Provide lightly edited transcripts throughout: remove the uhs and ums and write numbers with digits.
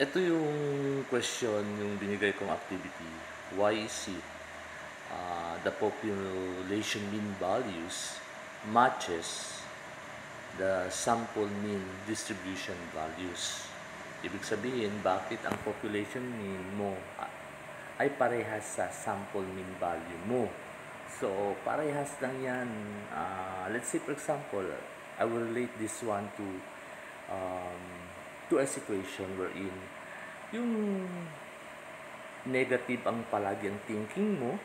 Ito yung question, yung binigay kong activity. Why is it the population mean values matches the sample mean distribution values? Ibig sabihin, bakit ang population mean mo ay parehas sa sample mean value mo? So, parehas lang yan. Let's say, for example, I will relate this one um, to a situation wherein yung negative ang palagi ang thinking mo,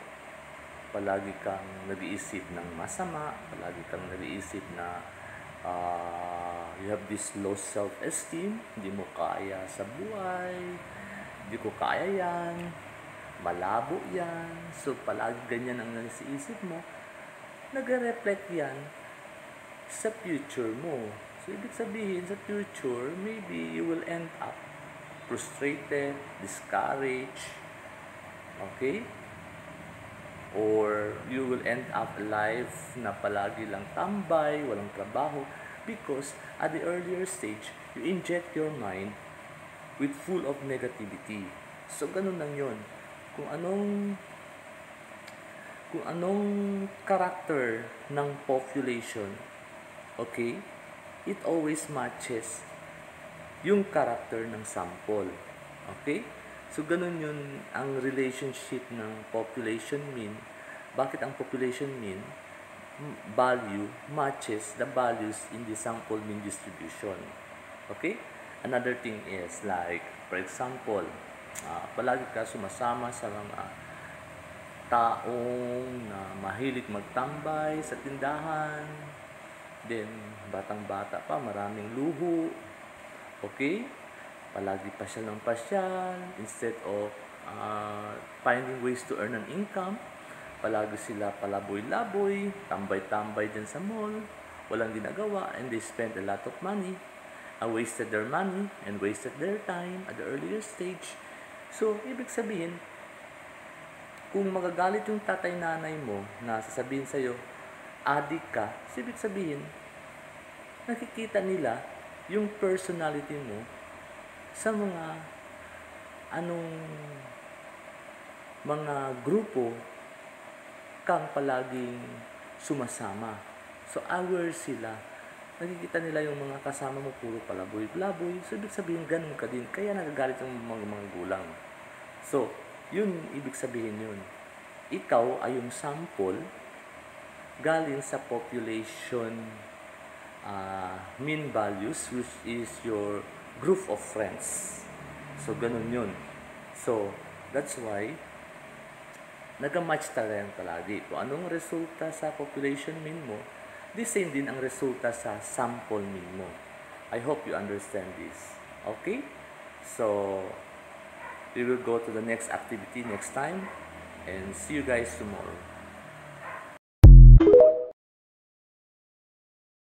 palagi kang nag-iisip ng masama, palagi kang nag-iisip na you have this low self-esteem, hindi mo kaya sa buhay, hindi ko kaya yan, malabo yan, so palagi ganyan ang nasa isip mo, nag-reflect yan sa future mo. So, ibig sabihin, sa future, maybe you will end up frustrated, discouraged, okay? Or you will end up a life na palagi lang tambay, walang trabaho, because at the earlier stage, you inject your mind with full of negativity. So, ganun lang yun. Kung anong character ng population, okay, it always matches yung character ng sample. Okay? So, ganun yun ang relationship ng population mean. Bakit ang population mean value matches the values in the sample mean distribution? Okay? Another thing is like, for example, palagi ka sumasama sa mga taong na mahilig magtambay sa tindahan, then batang-bata pa, maraming luho, okay? Palagi pasyal ng pasyal, instead of finding ways to earn an income, palagi sila palaboy-laboy, tambay-tambay din sa mall, walang ginagawa, and they spend a lot of money, wasted their money, and wasted their time at the earlier stage. So, ibig sabihin, kung magagalit yung tatay-nanay mo na sasabihin sa'yo, adik ka, so ibig sabihin, nakikita nila yung personality mo sa mga grupo kang palaging sumasama. So, aware sila. Nakikita nila yung mga kasama mo puro palaboy-laboy. So, ibig sabihin, ganun ka din. Kaya nagagalit yung mga gulang. So, yun, ibig sabihin yun. Ikaw ay yung sample galing sa population mean values, which is your group of friends. So, ganun yun. So, that's why nag-match talaga palagi. Kung anong resulta sa population mean mo, the same din ang resulta sa sample mean mo. I hope you understand this. Okay? So, we will go to the next activity next time, and see you guys tomorrow.